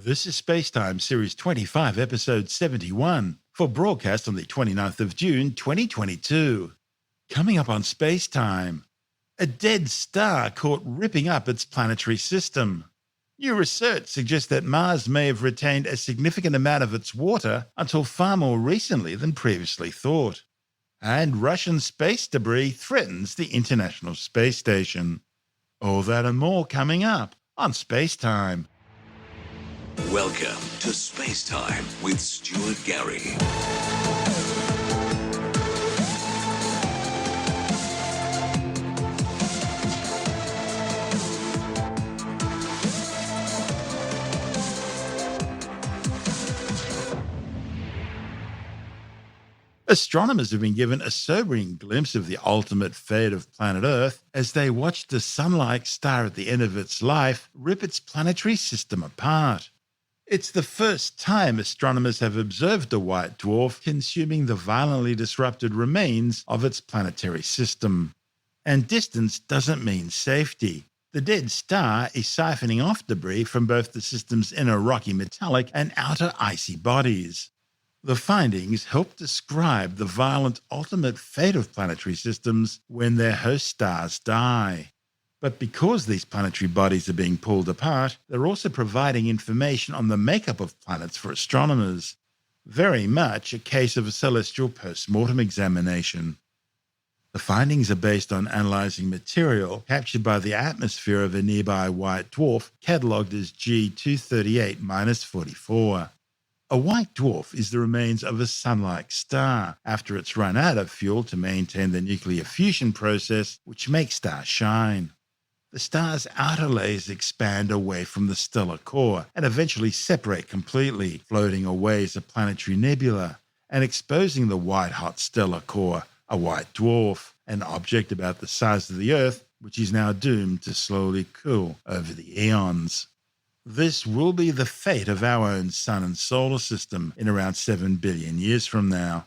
This is Spacetime Series 25, Episode 71, for broadcast on the 29th of June, 2022. Coming up on Spacetime, a dead star caught ripping up its planetary system. New research suggests that Mars may have retained a significant amount of its water until far more recently than previously thought. And Russian space debris threatens the International Space Station. All that and more coming up on Spacetime. Welcome to Spacetime with Stuart Gary. Astronomers have been given a sobering glimpse of the ultimate fate of planet Earth as they watched the sun-like star at the end of its life rip its planetary system apart. It's the first time astronomers have observed a white dwarf consuming the violently disrupted remains of its planetary system. And distance doesn't mean safety. The dead star is siphoning off debris from both the system's inner rocky metallic and outer icy bodies. The findings help describe the violent ultimate fate of planetary systems when their host stars die. But because these planetary bodies are being pulled apart, they're also providing information on the makeup of planets for astronomers. Very much a case of a celestial post-mortem examination. The findings are based on analysing material captured by the atmosphere of a nearby white dwarf catalogued as G238-44. A white dwarf is the remains of a sun-like star after it's run out of fuel to maintain the nuclear fusion process which makes stars shine. The star's outer layers expand away from the stellar core and eventually separate completely, floating away as a planetary nebula and exposing the white-hot stellar core, a white dwarf, an object about the size of the Earth, which is now doomed to slowly cool over the eons. This will be the fate of our own sun and solar system in around 7 billion years from now.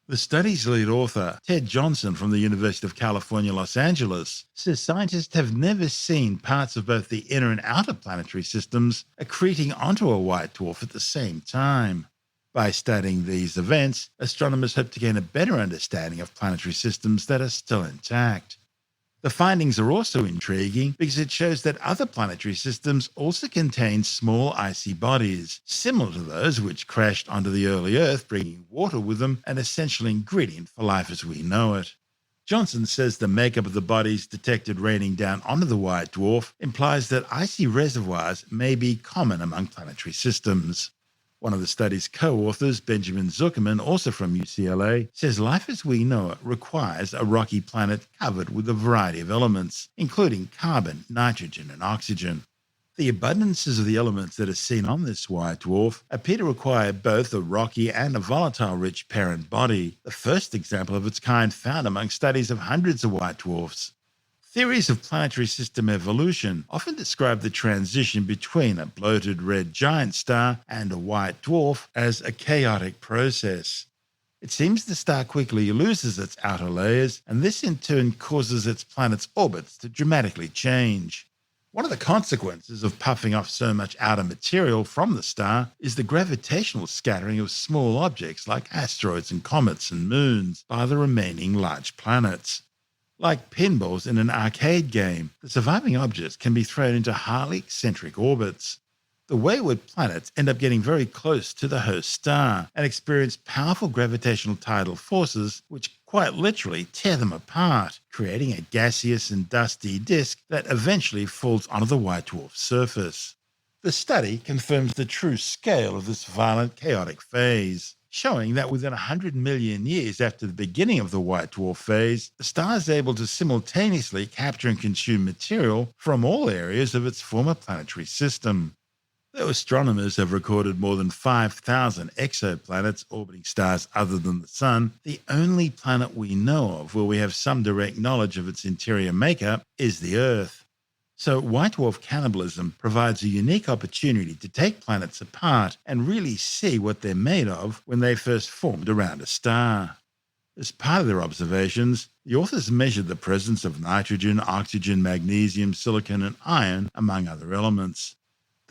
The study's lead author, Ted Johnson from the University of California, Los Angeles, says scientists have never seen parts of both the inner and outer planetary systems accreting onto a white dwarf at the same time. By studying these events, astronomers hope to gain a better understanding of planetary systems that are still intact. The findings are also intriguing because it shows that other planetary systems also contain small icy bodies, similar to those which crashed onto the early Earth, bringing water with them, an essential ingredient for life as we know it. Johnson says the makeup of the bodies detected raining down onto the white dwarf implies that icy reservoirs may be common among planetary systems. One of the study's co-authors, Benjamin Zuckerman, also from UCLA, says life as we know it requires a rocky planet covered with a variety of elements, including carbon, nitrogen, and oxygen. The abundances of the elements that are seen on this white dwarf appear to require both a rocky and a volatile-rich parent body, the first example of its kind found among studies of hundreds of white dwarfs. Theories of planetary system evolution often describe the transition between a bloated red giant star and a white dwarf as a chaotic process. It seems the star quickly loses its outer layers, and this in turn causes its planet's orbits to dramatically change. One of the consequences of puffing off so much outer material from the star is the gravitational scattering of small objects like asteroids and comets and moons by the remaining large planets. Like pinballs in an arcade game, the surviving objects can be thrown into highly eccentric orbits. The wayward planets end up getting very close to the host star and experience powerful gravitational tidal forces which quite literally tear them apart, creating a gaseous and dusty disk that eventually falls onto the white dwarf's surface. The study confirms the true scale of this violent, chaotic phase, showing that within 100 million years after the beginning of the white dwarf phase, the star is able to simultaneously capture and consume material from all areas of its former planetary system. Though astronomers have recorded more than 5,000 exoplanets orbiting stars other than the Sun, the only planet we know of where we have some direct knowledge of its interior makeup is the Earth. So white dwarf cannibalism provides a unique opportunity to take planets apart and really see what they're made of when they first formed around a star. As part of their observations, the authors measured the presence of nitrogen, oxygen, magnesium, silicon, and iron, among other elements.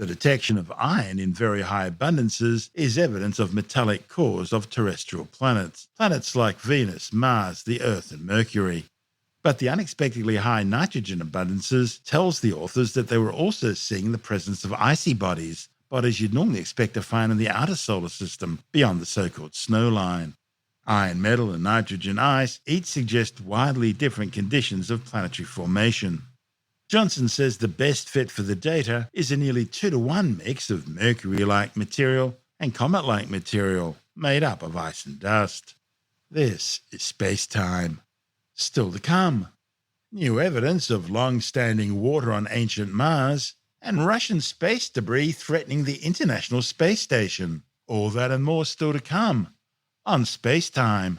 The detection of iron in very high abundances is evidence of metallic cores of terrestrial planets, planets like Venus, Mars, the Earth, and Mercury. But the unexpectedly high nitrogen abundances tells the authors that they were also seeing the presence of icy bodies, bodies you'd normally expect to find in the outer solar system, beyond the so-called snow line. Iron metal and nitrogen ice each suggest widely different conditions of planetary formation. Johnson says the best fit for the data is a nearly 2-to-1 mix of Mercury-like material and comet-like material made up of ice and dust. This is space-time. Still to come, new evidence of long-standing water on ancient Mars, and Russian space debris threatening the International Space Station. All that and more still to come on Space Time.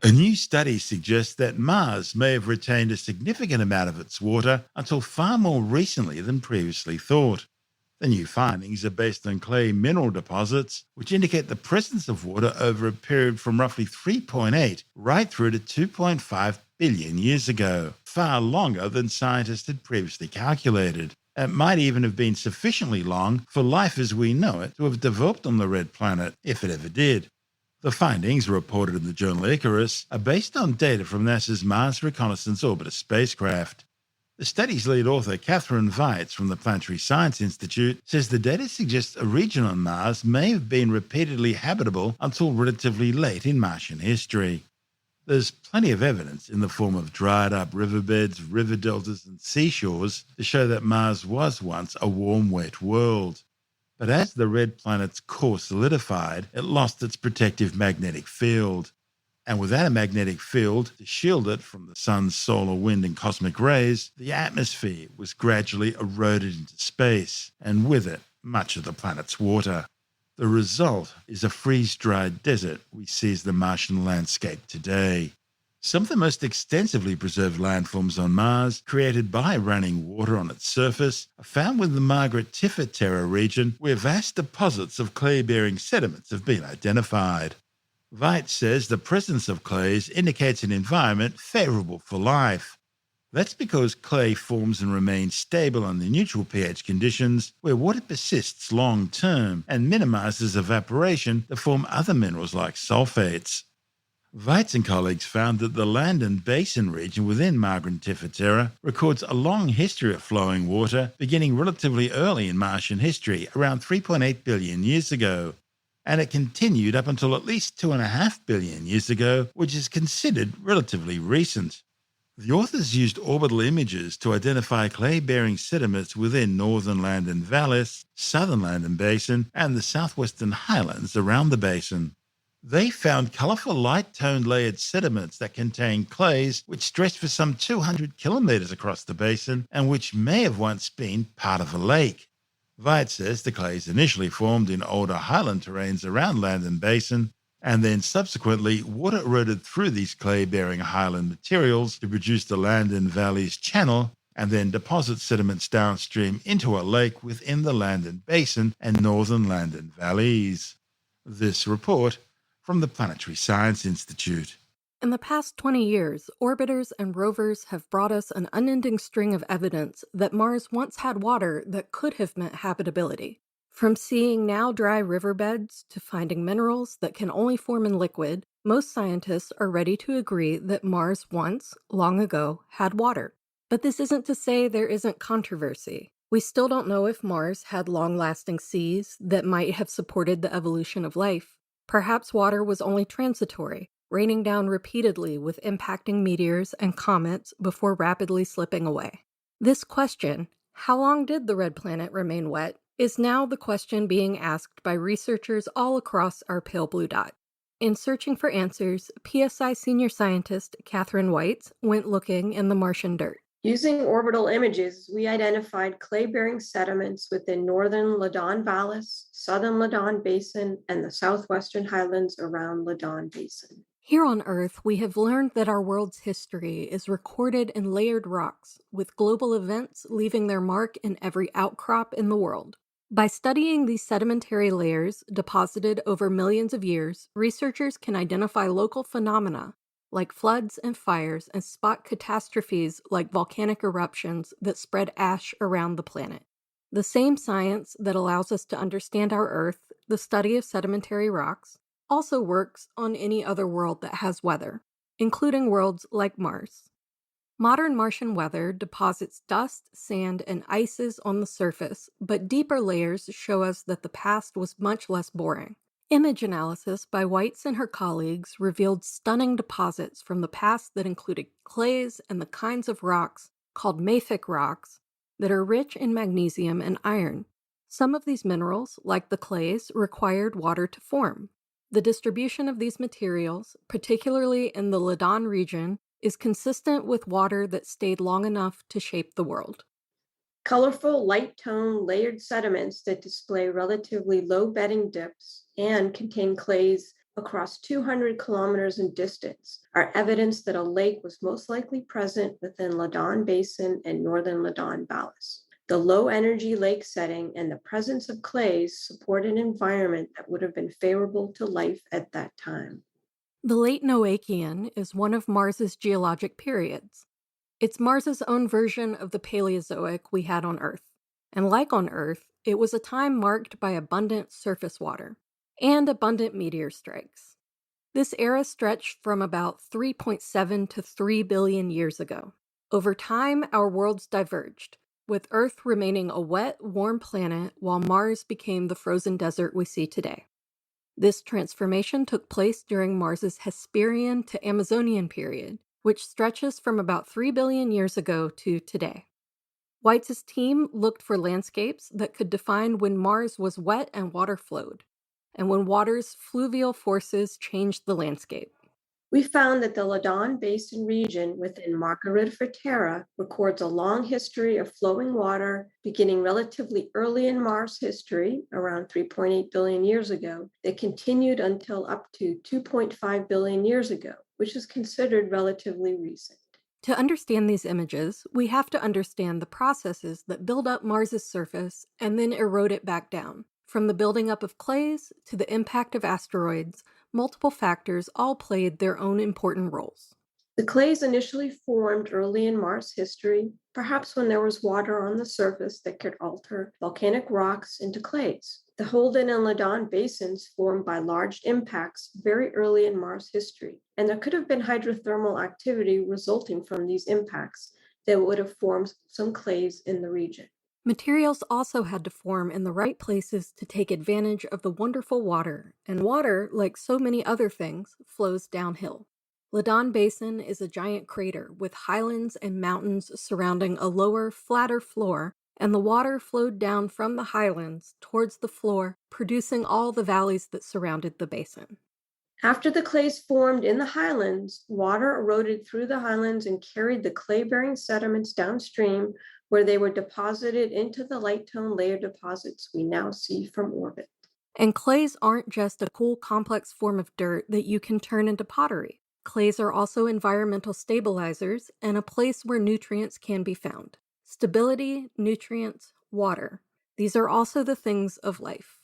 A new study suggests that Mars may have retained a significant amount of its water until far more recently than previously thought. The new findings are based on clay mineral deposits, which indicate the presence of water over a period from roughly 3.8 right through to 2.5 billion years ago, far longer than scientists had previously calculated. It might even have been sufficiently long for life as we know it to have developed on the red planet, if it ever did. The findings, reported in the journal Icarus, are based on data from NASA's Mars Reconnaissance Orbiter spacecraft. The study's lead author, Catherine Weitz from the Planetary Science Institute, says the data suggests a region on Mars may have been repeatedly habitable until relatively late in Martian history. There's plenty of evidence in the form of dried-up riverbeds, river deltas, and seashores to show that Mars was once a warm, wet world. But as the red planet's core solidified, it lost its protective magnetic field. And without a magnetic field to shield it from the sun's solar wind and cosmic rays, the atmosphere was gradually eroded into space, and with it, much of the planet's water. The result is a freeze-dried desert we see as the Martian landscape today. Some of the most extensively preserved landforms on Mars, created by running water on its surface, are found within the Margaret Tiffer Terra region, where vast deposits of clay-bearing sediments have been identified. Weitz says the presence of clays indicates an environment favorable for life. That's because clay forms and remains stable under neutral pH conditions, where water persists long-term and minimizes evaporation to form other minerals like sulfates. Weitz and colleagues found that the land and basin region within Margaret Tiffer Terra records a long history of flowing water, beginning relatively early in Martian history, around 3.8 billion years ago. And it continued up until at least 2.5 billion years ago, which is considered relatively recent. The authors used orbital images to identify clay-bearing sediments within northern land and valleys, southern land and basin, and the southwestern highlands around the basin. They found colourful light-toned layered sediments that contain clays which stretch for some 200 kilometres across the basin and which may have once been part of a lake. Weitz says the clays initially formed in older highland terrains around land and basin, and then subsequently water eroded through these clay-bearing highland materials to produce the land and valleys channel, and then deposit sediments downstream into a lake within the land and basin and northern land and valleys. This report from the Planetary Science Institute. In the past 20 years, orbiters and rovers have brought us an unending string of evidence that Mars once had water that could have meant habitability. From seeing now dry riverbeds to finding minerals that can only form in liquid, most scientists are ready to agree that Mars once, long ago, had water. But this isn't to say there isn't controversy. We still don't know if Mars had long-lasting seas that might have supported the evolution of life. Perhaps water was only transitory, raining down repeatedly with impacting meteors and comets before rapidly slipping away. This question, how long did the red planet remain wet, is now the question being asked by researchers all across our pale blue dot. In searching for answers, PSI senior scientist Catherine Weitz went looking in the Martian dirt. Using orbital images, we identified clay-bearing sediments within northern Ladon Vallis, southern Ladon Basin, and the southwestern highlands around Ladon Basin. Here on Earth, we have learned that our world's history is recorded in layered rocks, with global events leaving their mark in every outcrop in the world. By studying these sedimentary layers deposited over millions of years, researchers can identify local phenomena like floods and fires and spot catastrophes like volcanic eruptions that spread ash around the planet. The same science that allows us to understand our Earth, the study of sedimentary rocks, also works on any other world that has weather, including worlds like Mars. Modern Martian weather deposits dust, sand, and ices on the surface, but deeper layers show us that the past was much less boring. Image analysis by Weitz and her colleagues revealed stunning deposits from the past that included clays and the kinds of rocks called mafic rocks that are rich in magnesium and iron. Some of these minerals, like the clays, required water to form. The distribution of these materials, particularly in the Ladon region, is consistent with water that stayed long enough to shape the world. Colorful, light-tone, layered sediments that display relatively low bedding dips and contain clays across 200 kilometers in distance are evidence that a lake was most likely present within Ladon Basin and northern Ladon Vallis. The low-energy lake setting and the presence of clays support an environment that would have been favorable to life at that time. The late Noachian is one of Mars's geologic periods. It's Mars's own version of the Paleozoic we had on Earth. And like on Earth, it was a time marked by abundant surface water and abundant meteor strikes. This era stretched from about 3.7 to 3 billion years ago. Over time, our worlds diverged, with Earth remaining a wet, warm planet while Mars became the frozen desert we see today. This transformation took place during Mars's Hesperian to Amazonian period, which stretches from about 3 billion years ago to today. Weitz's team looked for landscapes that could define when Mars was wet and water flowed, and when water's fluvial forces changed the landscape. We found that the Ladon Basin region within Margarita Terra records a long history of flowing water beginning relatively early in Mars history, around 3.8 billion years ago, that continued until up to 2.5 billion years ago, which is considered relatively recent. To understand these images, we have to understand the processes that build up Mars's surface and then erode it back down. From the building up of clays to the impact of asteroids, multiple factors all played their own important roles. The clays initially formed early in Mars history, perhaps when there was water on the surface that could alter volcanic rocks into clays. The Holden and Ladon basins formed by large impacts very early in Mars history, and there could have been hydrothermal activity resulting from these impacts that would have formed some clays in the region. Materials also had to form in the right places to take advantage of the wonderful water, and water, like so many other things, flows downhill. Ladon Basin is a giant crater with highlands and mountains surrounding a lower, flatter floor, and the water flowed down from the highlands towards the floor, producing all the valleys that surrounded the basin. After the clays formed in the highlands, water eroded through the highlands and carried the clay-bearing sediments downstream, where they were deposited into the light-tone layer deposits we now see from orbit. And clays aren't just a cool, complex form of dirt that you can turn into pottery. Clays are also environmental stabilizers and a place where nutrients can be found. Stability, nutrients, water. These are also the things of life.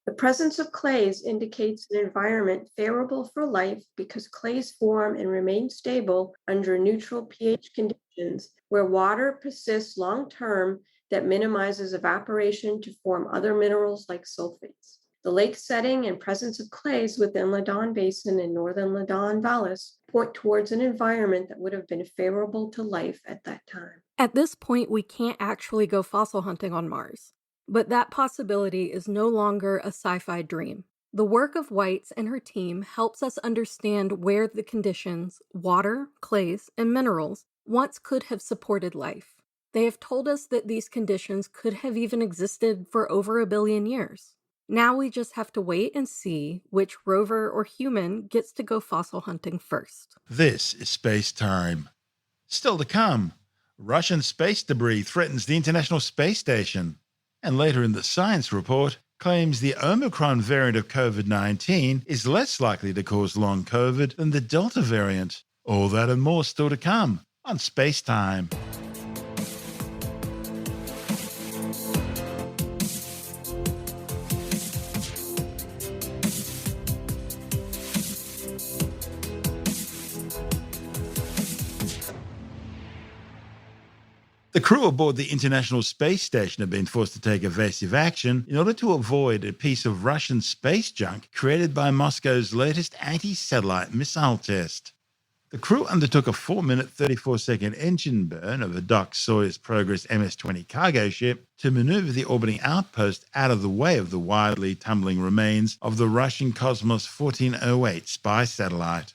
The presence of clays indicates an environment favorable for life because clays form and remain stable under neutral pH conditions where water persists long-term that minimizes evaporation to form other minerals like sulfates. The lake setting and presence of clays within Ladon Basin and northern Ladon Vallis point towards an environment that would have been favorable to life at that time. At this point, we can't actually go fossil hunting on Mars. But that possibility is no longer a sci-fi dream. The work of Weitz and her team helps us understand where the conditions, water, clays, and minerals, once could have supported life. They have told us that these conditions could have even existed for over 1 billion years. Now we just have to wait and see which rover or human gets to go fossil hunting first. This is Space Time. Still to come, Russian space debris threatens the International Space Station. And later in the science report, claims the Omicron variant of COVID-19 is less likely to cause long COVID than the Delta variant. All that and more still to come on Space Time. The crew aboard the International Space Station have been forced to take evasive action in order to avoid a piece of Russian space junk created by Moscow's latest anti-satellite missile test. The crew undertook a 4-minute, 34-second engine burn of a docked Soyuz Progress MS-20 cargo ship to maneuver the orbiting outpost out of the way of the wildly tumbling remains of the Russian Cosmos 1408 spy satellite.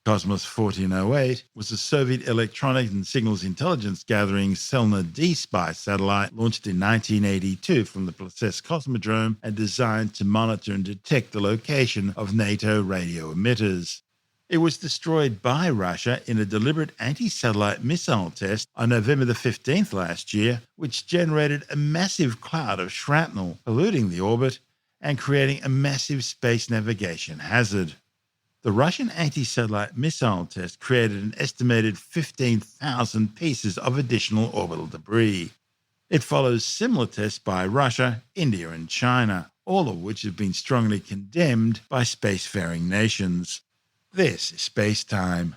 Cosmos 1408 was a Soviet electronic and signals intelligence gathering Selena-D spy satellite launched in 1982 from the Plesetsk Cosmodrome and designed to monitor and detect the location of NATO radio emitters. It was destroyed by Russia in a deliberate anti-satellite missile test on November the 15th last year, which generated a massive cloud of shrapnel, polluting the orbit and creating a massive space navigation hazard. The Russian anti-satellite missile test created an estimated 15,000 pieces of additional orbital debris. It follows similar tests by Russia, India, and China, all of which have been strongly condemned by spacefaring nations. This is Space Time.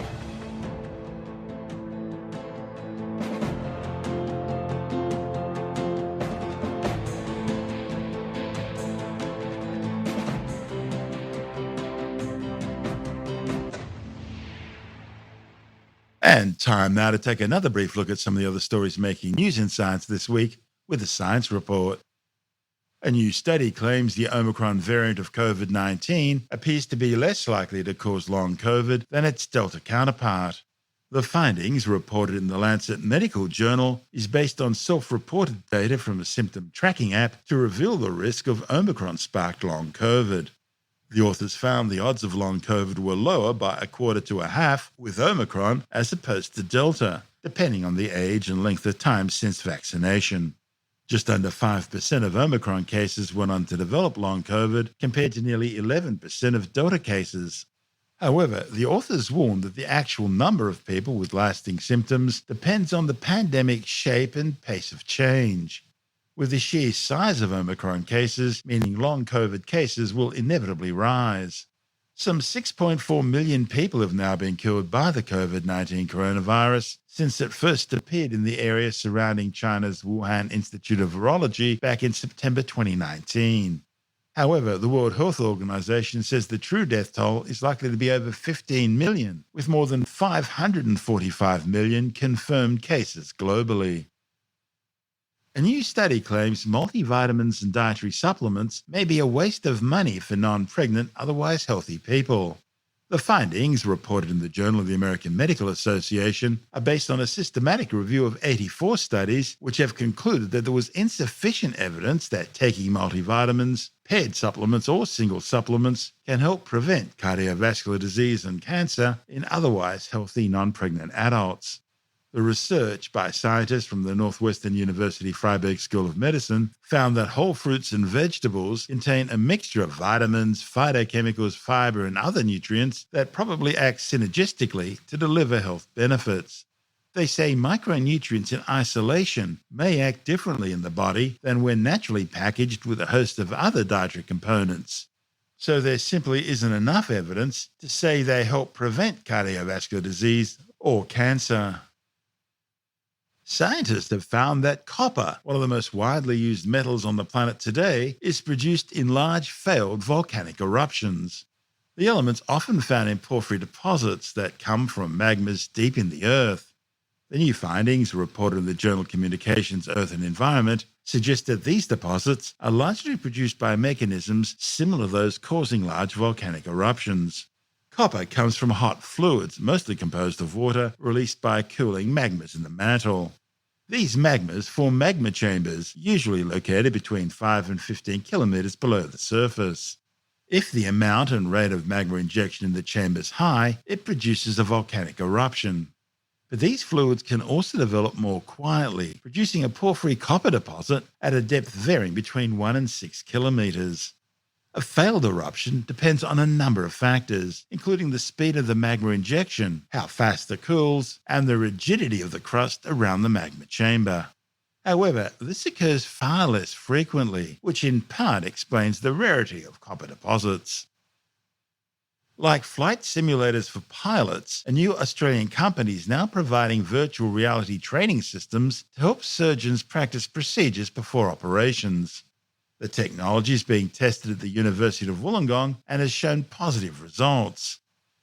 And time now to take another brief look at some of the other stories making news in science this week with the Science Report. A new study claims the Omicron variant of COVID-19 appears to be less likely to cause long COVID than its Delta counterpart. The findings, reported in the Lancet Medical Journal, is based on self-reported data from a symptom tracking app to reveal the risk of Omicron-sparked long COVID. The authors found the odds of long COVID were lower by a quarter to a half with Omicron as opposed to Delta, depending on the age and length of time since vaccination. Just under 5% of Omicron cases went on to develop long COVID, compared to nearly 11% of Delta cases. However, the authors warned that the actual number of people with lasting symptoms depends on the pandemic's shape and pace of change. With the sheer size of Omicron cases, meaning long COVID cases will inevitably rise. Some 6.4 million people have now been killed by the COVID-19 coronavirus since it first appeared in the area surrounding China's Wuhan Institute of Virology back in September 2019. However, the World Health Organization says the true death toll is likely to be over 15 million, with more than 545 million confirmed cases globally. A new study claims multivitamins and dietary supplements may be a waste of money for non-pregnant, otherwise healthy people. The findings, reported in the Journal of the American Medical Association, are based on a systematic review of 84 studies which have concluded that there was insufficient evidence that taking multivitamins, paired supplements or single supplements can help prevent cardiovascular disease and cancer in otherwise healthy non-pregnant adults. The research by scientists from the Northwestern University Freiburg School of Medicine found that whole fruits and vegetables contain a mixture of vitamins, phytochemicals, fiber, and other nutrients that probably act synergistically to deliver health benefits. They say micronutrients in isolation may act differently in the body than when naturally packaged with a host of other dietary components. So there simply isn't enough evidence to say they help prevent cardiovascular disease or cancer. Scientists have found that copper, one of the most widely used metals on the planet today, is produced in large failed volcanic eruptions. The element's often found in porphyry deposits that come from magmas deep in the earth. The new findings, reported in the journal Communications, Earth and Environment, suggest that these deposits are largely produced by mechanisms similar to those causing large volcanic eruptions. Copper comes from hot fluids, mostly composed of water, released by cooling magmas in the mantle. These magmas form magma chambers, usually located between 5 and 15 kilometers below the surface. If the amount and rate of magma injection in the chamber is high, it produces a volcanic eruption. But these fluids can also develop more quietly, producing a porphyry copper deposit at a depth varying between 1 and 6 kilometers. A failed eruption depends on a number of factors, including the speed of the magma injection, how fast it cools, and the rigidity of the crust around the magma chamber. However, this occurs far less frequently, which in part explains the rarity of copper deposits. Like flight simulators for pilots, a new Australian company is now providing virtual reality training systems to help surgeons practice procedures before operations. The technology is being tested at the University of Wollongong and has shown positive results.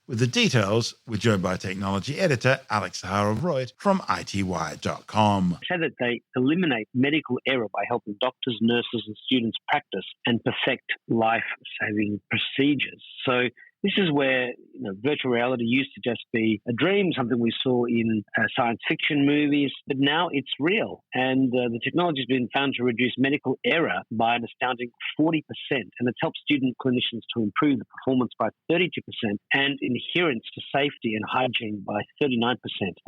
With the details, we're joined by technology editor Alex Zaharov-Reutt from ITWire.com. Say that they eliminate medical error by helping doctors, nurses, and students practice and perfect life-saving procedures. So this is where virtual reality used to just be a dream, something we saw in science fiction movies, but now it's real. And the technology has been found to reduce medical error by an astounding 40%, and it's helped student clinicians to improve the performance by 32% and adherence to safety and hygiene by 39%.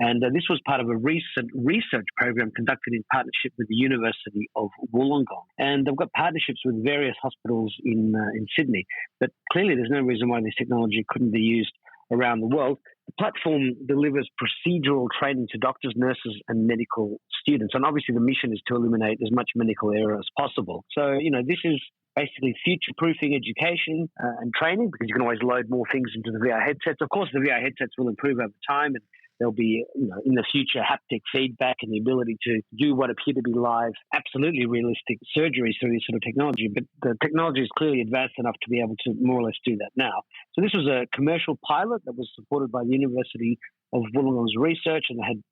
And this was part of a recent research program conducted in partnership with the University of Wollongong. And they've got partnerships with various hospitals in Sydney, but clearly there's no reason why this technology couldn't be used around the world. The platform delivers procedural training to doctors, nurses, and medical students. And obviously the mission is to eliminate as much medical error as possible. So, this is basically future-proofing education and training, because you can always load more things into the VR headsets. Of course, the VR headsets will improve over time, and there'll be, in the future, haptic feedback and the ability to do what appear to be live, absolutely realistic surgeries through this sort of technology. But the technology is clearly advanced enough to be able to more or less do that now. So this was a commercial pilot that was supported by the University of Wollongong's research, and they had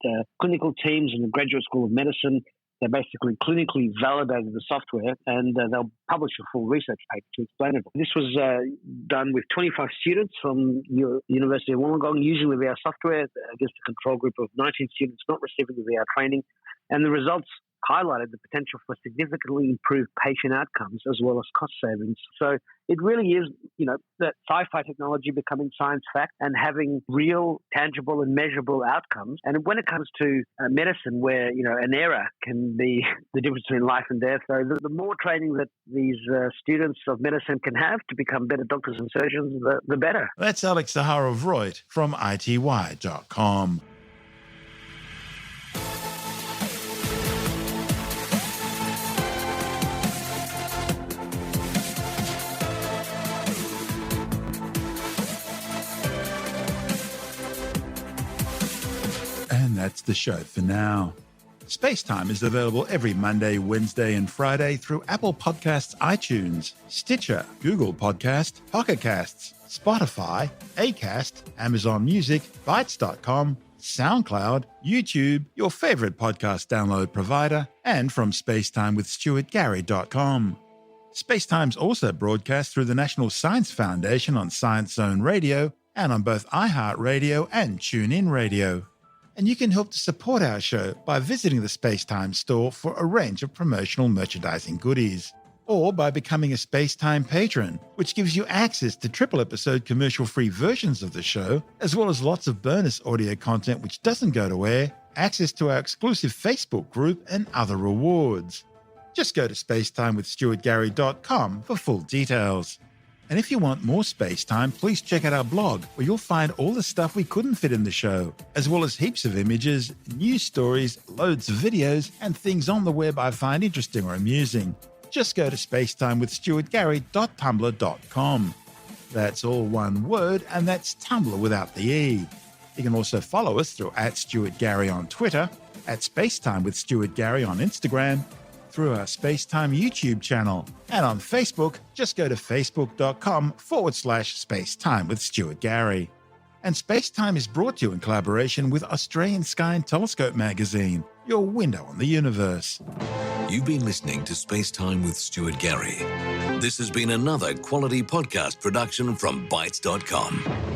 clinical teams in the Graduate School of Medicine. They basically clinically validated the software, and they'll publish a full research paper to explain it. This was done with 25 students from University of Wollongong using the VR software against a control group of 19 students not receiving the VR training. And the results highlighted the potential for significantly improved patient outcomes as well as cost savings. So it really is, that sci-fi technology becoming science fact and having real, tangible and measurable outcomes. And when it comes to medicine, where, an error can be the difference between life and death, so the more training that these students of medicine can have to become better doctors and surgeons, the better. That's Alex Zaharov-Reutt from ITWire.com. And that's the show for now. Spacetime is available every Monday, Wednesday, and Friday through Apple Podcasts, iTunes, Stitcher, Google Podcast, Pocket Casts, Spotify, Acast, Amazon Music, Bytes.com, SoundCloud, YouTube, your favorite podcast download provider, and from spacetime-with-stuart-gary.com. Spacetime's also broadcast through the National Science Foundation on Science Zone Radio and on both iHeartRadio and TuneIn Radio. And you can help to support our show by visiting the Spacetime store for a range of promotional merchandising goodies, or by becoming a Spacetime patron, which gives you access to triple-episode commercial-free versions of the show, as well as lots of bonus audio content which doesn't go to air, access to our exclusive Facebook group, and other rewards. Just go to spacetime-with-stuart-gary.com for full details. And if you want more Spacetime, please check out our blog, where you'll find all the stuff we couldn't fit in the show, as well as heaps of images, news stories, loads of videos, and things on the web I find interesting or amusing. Just go to spacetime-with-stuart-gary.tumblr.com. That's all one word, and that's Tumblr without the E. You can also follow us through @StuartGary on Twitter, @SpacetimeWithStuartGary on Instagram, through our Spacetime YouTube channel, and on Facebook, just go to facebook.com/SpacetimeWithStuartGary. And Spacetime is brought to you in collaboration with Australian Sky and Telescope magazine, your window on the universe. You've been listening to Spacetime with Stuart Gary. This has been another quality podcast production from Bytes.com.